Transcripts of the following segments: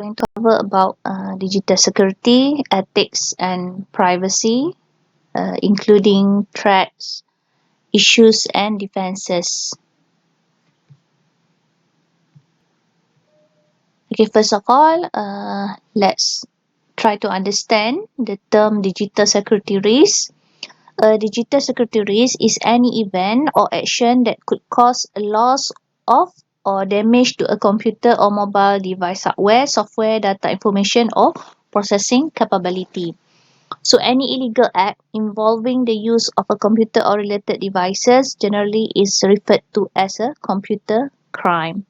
Going to cover about digital security, ethics, and privacy, including threats, issues, and defenses. Okay, first of all, let's try to understand the term digital security risk. A digital security risk is any event or action that could cause a loss of or damage to a computer or mobile device hardware, software, data information, or processing capability. So any illegal act involving the use of a computer or related devices generally is referred to as a computer crime.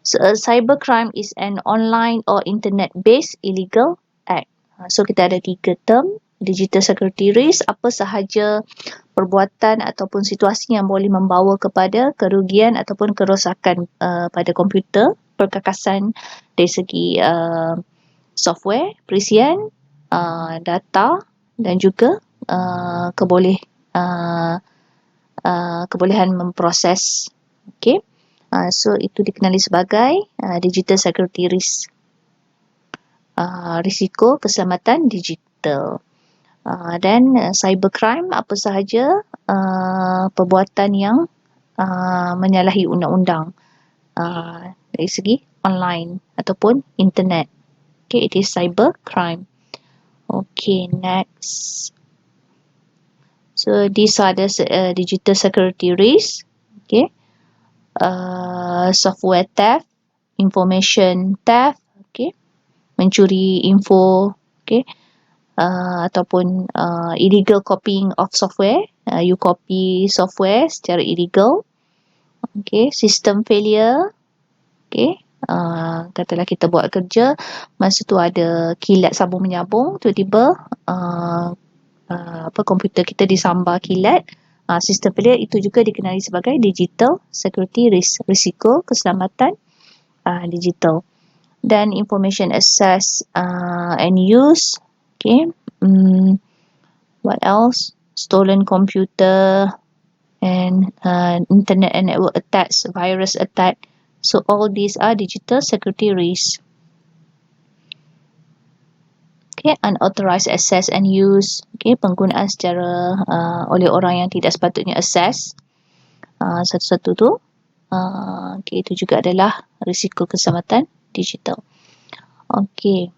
So a cybercrime is an online or internet-based illegal act. So kita ada 3 term. Digital security risk, apa sahaja perbuatan ataupun situasi yang boleh membawa kepada kerugian ataupun kerosakan pada komputer, perkakasan dari segi software, perisian, data dan juga kebolehan memproses. Okay. So itu dikenali sebagai digital security risk. Risiko keselamatan digital. Dan cybercrime, apa sahaja perbuatan yang menyalahi undang-undang dari segi online ataupun internet. Okay, it is cybercrime. Okay, next. So these are the digital security risks. Okay, software theft, information theft. Okay, mencuri info. Okay. Ataupun illegal copying of software, you copy software secara illegal. Okay, system failure. Okay, katalah kita buat kerja, masa tu ada kilat sambung menyambung, tiba-tiba komputer kita disambar kilat, system failure, itu juga dikenali sebagai digital security risk, risiko keselamatan digital. Dan information access and use. Okay. What else? Stolen computer and internet and network attacks, virus attack. So all these are digital security risks. Okay, unauthorized access and use. Okay, penggunaan secara oleh orang yang tidak sepatutnya access. Satu-satu tu. Okay, itu juga adalah risiko keselamatan digital. Okay.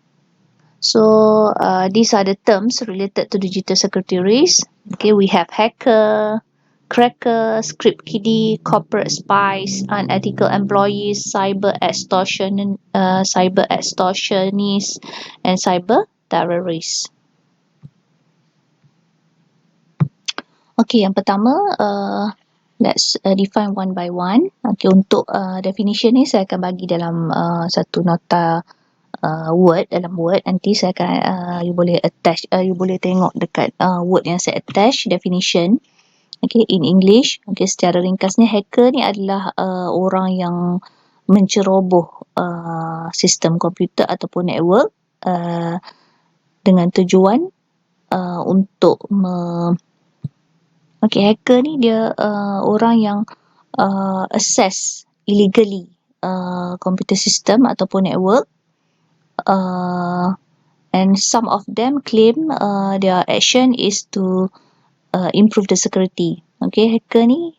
So these are the terms related to digital security risk. Okay, we have hacker, cracker, script kiddie, corporate spies, unethical employees, cyber extortionists, and cyber terrorists. Okay, yang pertama, let's define one by one. Okay, untuk definition ni saya akan bagi dalam satu nota word, dalam word. Nanti saya akan you boleh attach, you boleh tengok dekat word yang saya attach definition. Okay, in English. Okay, secara ringkasnya, hacker ni adalah orang yang menceroboh sistem komputer ataupun network dengan tujuan untuk okay, hacker ni dia orang yang access illegally computer system ataupun network. And some of them claim their action is to improve the security. Okay, hacker ni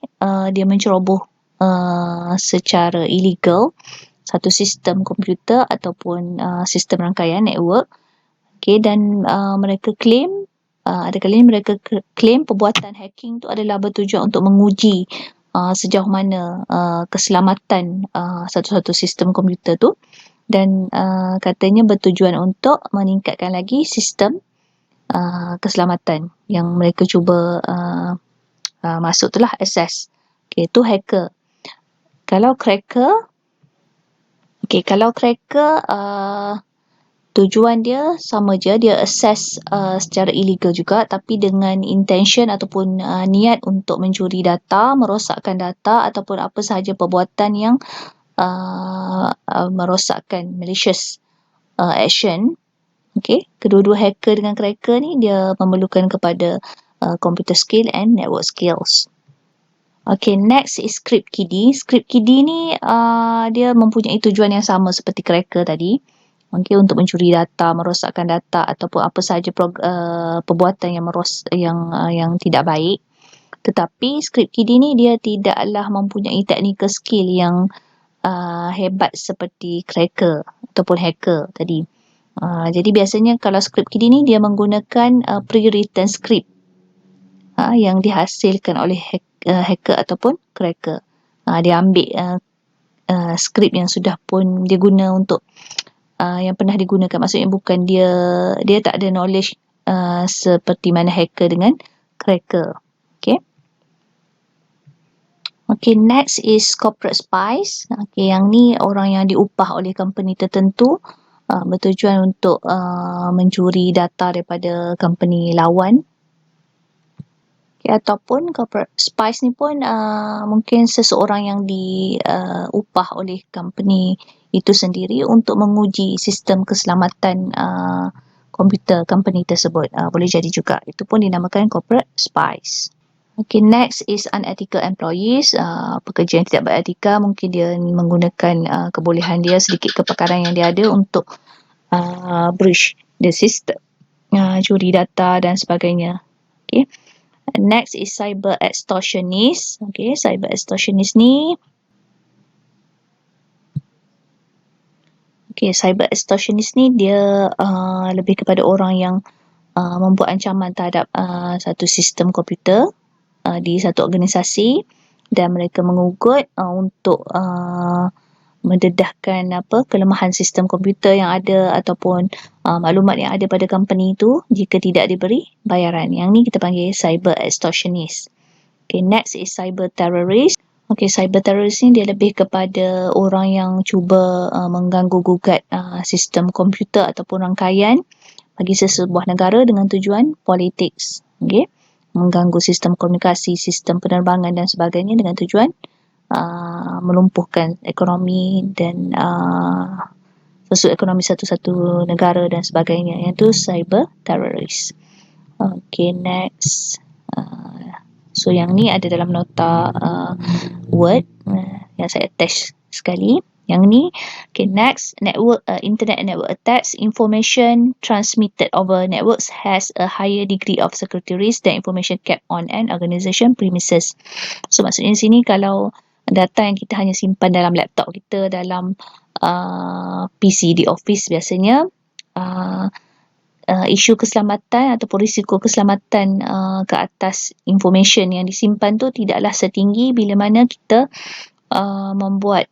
dia menceroboh secara illegal satu sistem komputer ataupun sistem rangkaian network. Okay, dan mereka claim, ada kali mereka claim perbuatan hacking tu adalah bertujuan untuk menguji sejauh mana keselamatan satu-satu sistem komputer tu. Dan katanya bertujuan untuk meningkatkan lagi sistem keselamatan yang mereka cuba masuk tu lah, access. Okay, tu hacker. Kalau cracker, okay, kalau cracker tujuan dia sama je, dia access secara illegal juga, tapi dengan intention ataupun niat untuk mencuri data, merosakkan data ataupun apa sahaja perbuatan yang merosakkan, malicious action. Okay, kedua-dua hacker dengan cracker ni dia memerlukan kepada computer skill and network skills. Okay, next is script kiddie. Script kiddie ni dia mempunyai tujuan yang sama seperti cracker tadi. Okay, untuk mencuri data, merosakkan data ataupun apa sahaja perbuatan yang tidak baik. Tetapi skrip KIDI ni dia tidaklah mempunyai technical skill yang hebat seperti cracker ataupun hacker tadi. Jadi biasanya kalau skrip KIDI ni dia menggunakan pre-written script yang dihasilkan oleh hacker ataupun cracker. Dia ambil skrip yang sudah pun dia guna untuk yang pernah digunakan, maksudnya bukan dia tak ada knowledge seperti mana hacker dengan cracker. Okay, next is corporate spies. Okay, yang ni orang yang diupah oleh company tertentu bertujuan untuk mencuri data daripada company lawan. Okay, ataupun corporate spies ni pun mungkin seseorang yang diupah oleh company itu sendiri untuk menguji sistem keselamatan komputer company tersebut. Boleh jadi juga. Itu pun dinamakan corporate spies. Okay, next is unethical employees. Pekerja yang tidak beretika, mungkin dia menggunakan kebolehan dia, sedikit kepakaran yang dia ada untuk breach the system, curi data dan sebagainya. Okay. Next is cyber extortionist. Okay, cyber extortionist ni dia lebih kepada orang yang membuat ancaman terhadap satu sistem komputer di satu organisasi dan mereka mengugut untuk mendedahkan kelemahan sistem komputer yang ada ataupun maklumat yang ada pada company itu jika tidak diberi bayaran. Yang ni kita panggil cyber extortionist. Okay, next is cyber terrorist. Okay, cyber terrorist ni dia lebih kepada orang yang cuba mengganggu gugat sistem komputer ataupun rangkaian bagi sesebuah negara dengan tujuan politik. Okay, mengganggu sistem komunikasi, sistem penerbangan dan sebagainya dengan tujuan melumpuhkan ekonomi dan sosioekonomi satu-satu negara dan sebagainya. Yang tu cyber terrorist. Okay, next. So yang ni ada dalam nota Word yang saya attach sekali. Yang ni, okay, next, internet and network attacks. Information transmitted over networks has a higher degree of security risk than information kept on an organization premises. So maksudnya di sini kalau data yang kita hanya simpan dalam laptop kita, dalam PC di office biasanya, isu keselamatan ataupun risiko keselamatan ke atas information yang disimpan tu tidaklah setinggi bila mana kita membuat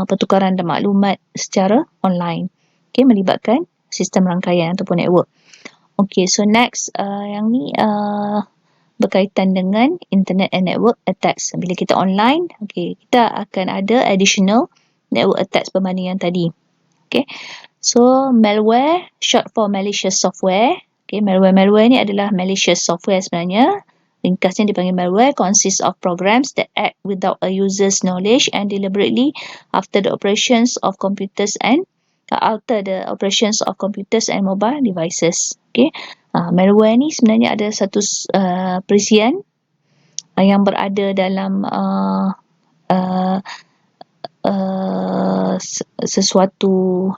pertukaran maklumat secara online. Okay, melibatkan sistem rangkaian ataupun network. Okay, so next yang ni berkaitan dengan internet and network attacks. Bila kita online, okay, kita akan ada additional network attacks berbanding yang tadi. Okay, so malware, short for malicious software. Okay, malware ni adalah malicious software sebenarnya. Ringkasnya dipanggil malware, consists of programs that act without a user's knowledge and deliberately alter the operations of computers and mobile devices. Okay, malware ni sebenarnya ada satu perisian yang berada dalam sesuatu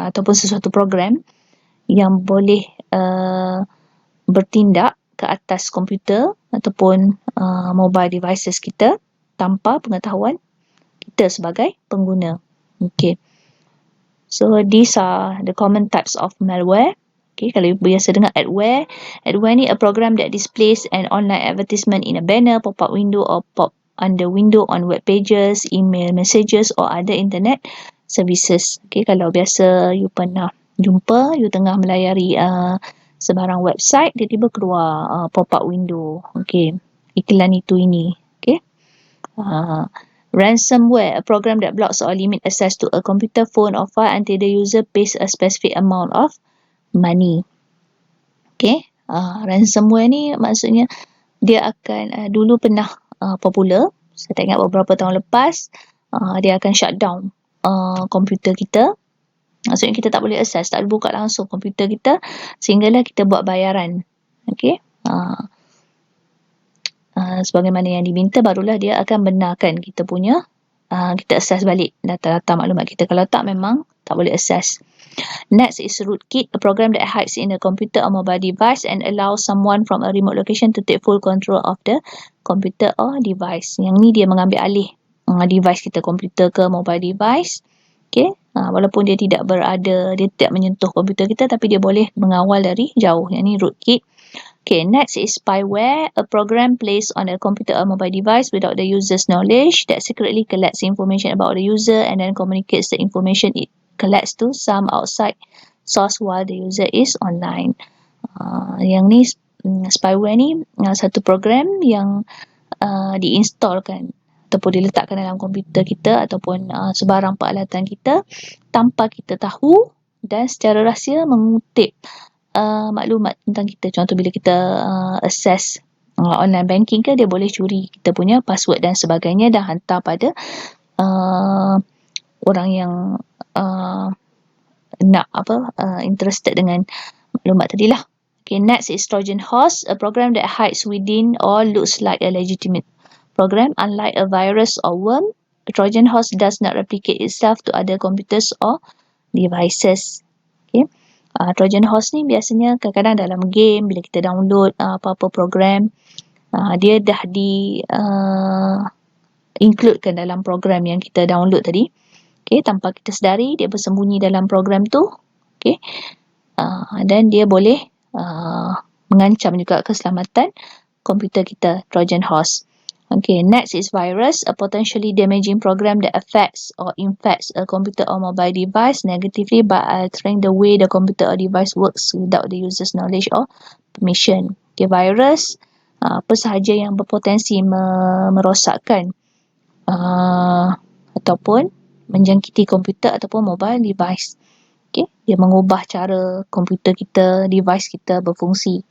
ataupun sesuatu program yang boleh bertindak ke atas komputer ataupun mobile devices kita tanpa pengetahuan kita sebagai pengguna. Okay. So these are the common types of malware. Okay, kalau biasa dengar adware. Adware ni a program that displays an online advertisement in a banner, pop-up window or pop under window on web pages, email messages or other internet services. Okay, kalau biasa you pernah jumpa, you tengah melayari sebarang website, tiba-tiba keluar pop-up window. Okay, iklan itu ini. Okay. Ransomware, a program that blocks or limit access to a computer, phone or file until the user pays a specific amount of money. Okay, ransomware ni maksudnya dia akan dulu pernah popular. Saya tak ingat beberapa tahun lepas, dia akan shutdown komputer kita. Maksudnya kita tak boleh access, tak boleh buka langsung komputer kita sehinggalah kita buat bayaran. Okay. Sebagaimana yang diminta, barulah dia akan benarkan kita punya kita access balik data-data maklumat kita. Kalau tak, memang tak boleh access. Next is rootkit, a program that hides in a computer or mobile device and allows someone from a remote location to take full control of the computer or device. Yang ni dia mengambil alih device kita, komputer ke mobile device. Okay, walaupun dia tidak menyentuh komputer kita, tapi dia boleh mengawal dari jauh. Yang ni rootkit. Okay, next is spyware, a program placed on a computer or mobile device without the user's knowledge that secretly collects information about the user and then communicates the information it collects to some outside source while the user is online. Yang ni spyware ni satu program yang diinstalkan ataupun diletakkan dalam komputer kita ataupun sebarang peralatan kita tanpa kita tahu dan secara rahsia mengutip maklumat tentang kita. Contoh bila kita access online banking ke, dia boleh curi kita punya password dan sebagainya dan hantar pada orang yang interested dengan maklumat tadi lah. Okay, next is Trojan Horse, a program that hides within or looks like a legitimate program. Unlike a virus or worm, a Trojan Horse does not replicate itself to other computers or devices. Okay. Trojan Horse ni biasanya kadang-kadang dalam game, bila kita download apa-apa program, dia dah includekan dalam program yang kita download tadi. Okay, tanpa kita sedari, dia bersembunyi dalam program tu. Okay. Dan dia boleh mengancam juga keselamatan komputer kita, Trojan Horse. Okay, next is virus, a potentially damaging program that affects or infects a computer or mobile device negatively by altering the way the computer or device works without the user's knowledge or permission. Okay, virus, apa sahaja yang berpotensi merosakkan ataupun menjangkiti komputer ataupun mobile device. Okay, dia mengubah cara komputer kita, device kita berfungsi.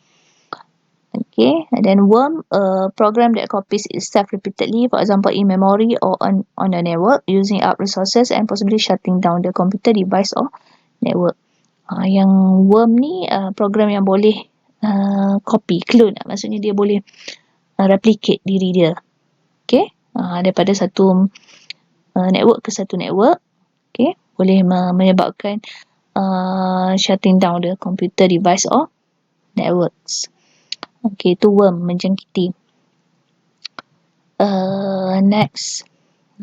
Okay, and then worm, a program that copies itself repeatedly, for example in memory or on a network, using up resources and possibly shutting down the computer, device or network. Yang worm ni program yang boleh copy, clone, maksudnya dia boleh replicate diri dia. Okay, daripada satu network ke satu network. Okay, boleh menyebabkan shutting down the computer, device or networks. Okay, itu worm, menjangkiti. Next.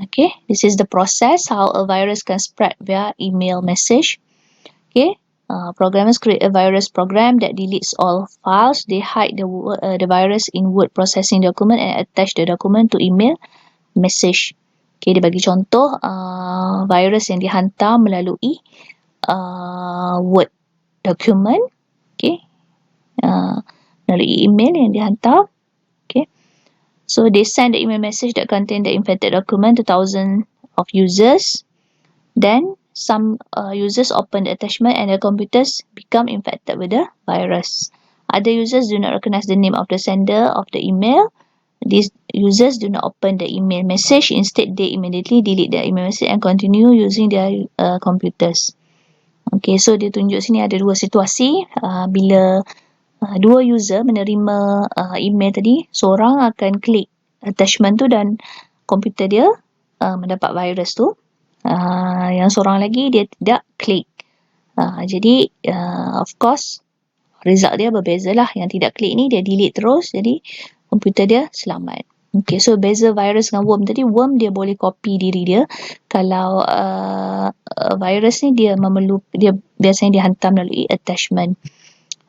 Okay, this is the process how a virus can spread via email message. Okay, programmers create a virus program that deletes all files. They hide the virus in word processing document and attach the document to email message. Okay, dia bagi contoh virus yang dihantar melalui word document. Okay, melalui email yang dihantar. Okay, so they send the email message that contain the infected document to thousands of users. Then some users open the attachment and their computers become infected with the virus. Other users do not recognize the name of the sender of the email. These users do not open the email message. Instead, they immediately delete the email message and continue using their computers. Okay, so dia tunjuk sini ada dua situasi. Bila dua user menerima email tadi, seorang akan klik attachment tu dan komputer dia mendapat virus tu. Yang seorang lagi dia tidak klik. Jadi of course result dia berbeza lah. Yang tidak klik ni dia delete terus, jadi komputer dia selamat. Okay, so beza virus dengan worm tadi, worm dia boleh copy diri dia. Kalau virus ni dia biasanya dihantar melalui attachment.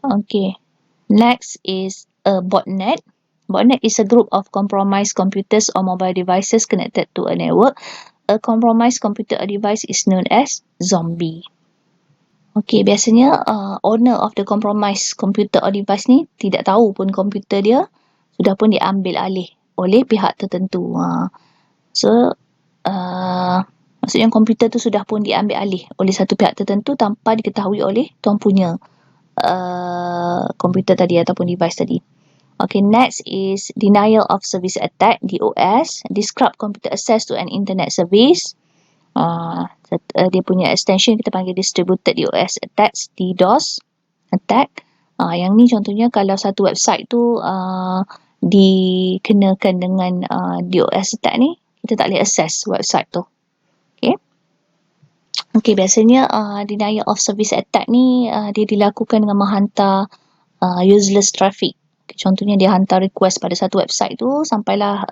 Okay, next is a botnet. Botnet is a group of compromised computers or mobile devices connected to a network. A compromised computer or device is known as zombie. Okay, biasanya owner of the compromised computer or device ni tidak tahu pun komputer dia sudah pun diambil alih oleh pihak tertentu. So, maksudnya komputer tu sudah pun diambil alih oleh satu pihak tertentu tanpa diketahui oleh tuan punya komputer tadi ataupun device tadi. Okay, next is denial of service attack, DOS. Disrupt computer access to an internet service. Dia punya extension kita panggil distributed DOS attacks, DDoS attack. Yang ni contohnya kalau satu website tu dikenakan dengan DOS attack ni, kita tak boleh access website tu. Okay. Okay, biasanya denial of service attack ni dia dilakukan dengan menghantar useless traffic. Contohnya dia hantar request pada satu website tu sampailah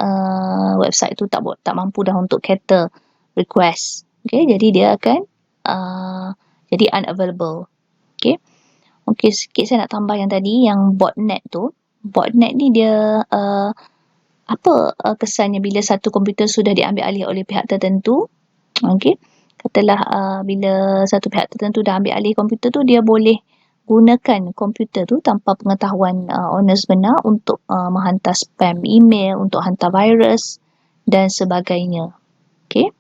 website tu tak mampu dah untuk cater request. Okay, jadi dia akan jadi unavailable. Okay. Okay, sikit saya nak tambah yang tadi, yang botnet tu. Botnet ni dia apa kesannya bila satu komputer sudah diambil alih oleh pihak tertentu. Okay, katalah bila satu pihak tertentu dah ambil alih komputer tu, dia boleh gunakan komputer tu tanpa pengetahuan owner sebenar untuk menghantar spam email, untuk hantar virus dan sebagainya. Okay,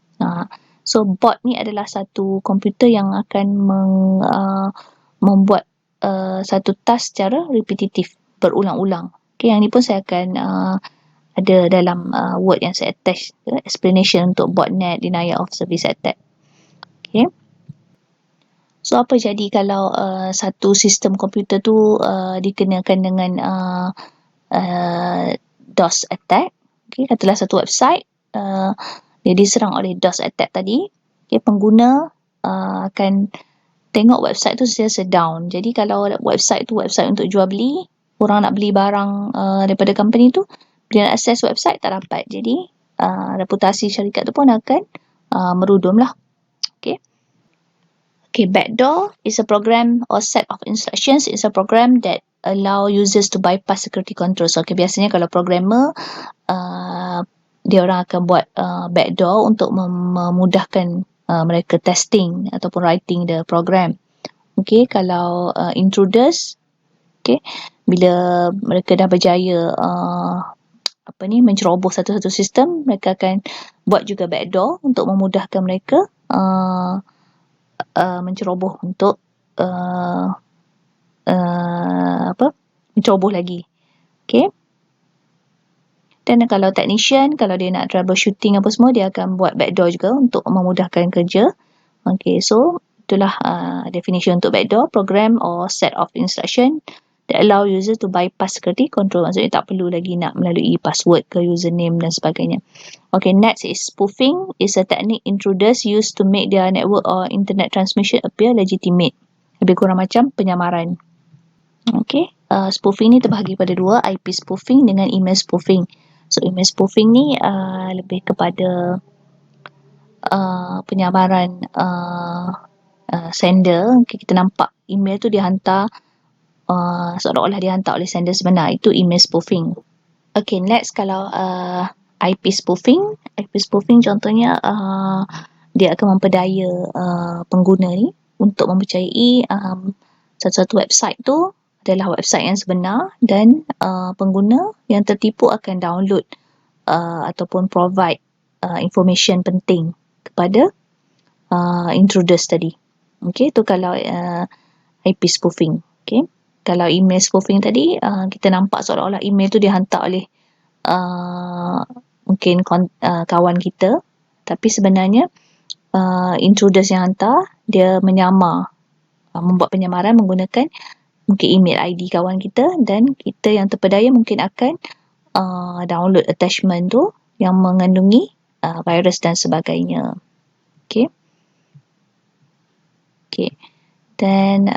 so bot ni adalah satu komputer yang akan membuat satu task secara repetitif, berulang-ulang. Okay, yang ni pun saya akan ada dalam word yang saya attach, explanation untuk botnet denial of service attack. Okay. So apa jadi kalau satu sistem komputer tu dikenakan dengan DOS attack? Okay, katalah satu website dia diserang oleh DOS attack tadi. Okay, pengguna akan tengok website tu sentiasa down. Jadi kalau website tu website untuk jual beli, orang nak beli barang daripada company tu, bila nak access website tak dapat. Jadi reputasi syarikat tu pun akan merudum lah. Okay. Okay, backdoor is a program or set of instructions. It's a program that allow users to bypass security controls. Okay, biasanya kalau programmer dia orang akan buat backdoor untuk memudahkan mereka testing ataupun writing the program. Okay, kalau intruders, okay, bila mereka dah berjaya menceroboh satu-satu sistem, mereka akan buat juga backdoor untuk memudahkan mereka menceroboh untuk menceroboh lagi. Okay. Dan kalau technician, kalau dia nak troubleshooting apa semua, dia akan buat backdoor juga untuk memudahkan kerja. Okay, so itulah definition untuk backdoor, program or set of instruction that allow user to bypass security control. Maksudnya tak perlu lagi nak melalui password ke username dan sebagainya. Okay, next is spoofing. Is a technique intruders use to make their network or internet transmission appear legitimate. Lebih kurang macam penyamaran. Okay, spoofing ni terbahagi pada dua, IP spoofing dengan email spoofing. So email spoofing ni lebih kepada penyamaran sender. Okay, kita nampak email tu dihantar seolah-olah dihantar oleh sender sebenar. Itu email spoofing. Okay, next kalau IP spoofing. IP spoofing contohnya dia akan memperdaya pengguna ni untuk mempercayai satu-satu website tu adalah website yang sebenar, dan pengguna yang tertipu akan download ataupun provide information penting kepada intruders tadi. Okay, tu kalau IP spoofing. Okay, kalau email spoofing tadi, kita nampak seolah-olah email tu dihantar oleh mungkin kawan kita, tapi sebenarnya intruders yang hantar, dia menyamar, membuat penyamaran menggunakan mungkin email ID kawan kita, dan kita yang terpedaya mungkin akan download attachment tu yang mengandungi virus dan sebagainya. Okay. Okay. Dan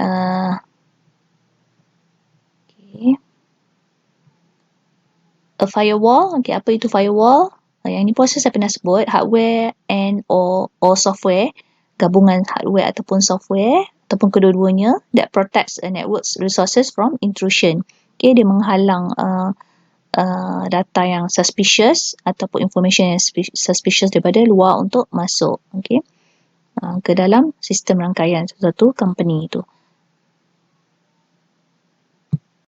okay. A firewall. Okay, apa itu firewall? Yang ni pun saya pernah sebut, hardware and or software, gabungan hardware ataupun software ataupun kedua-duanya, that protects a network's resources from intrusion. Okay, dia menghalang data yang suspicious ataupun information yang suspicious daripada luar untuk masuk, okay, ke dalam sistem rangkaian suatu company itu.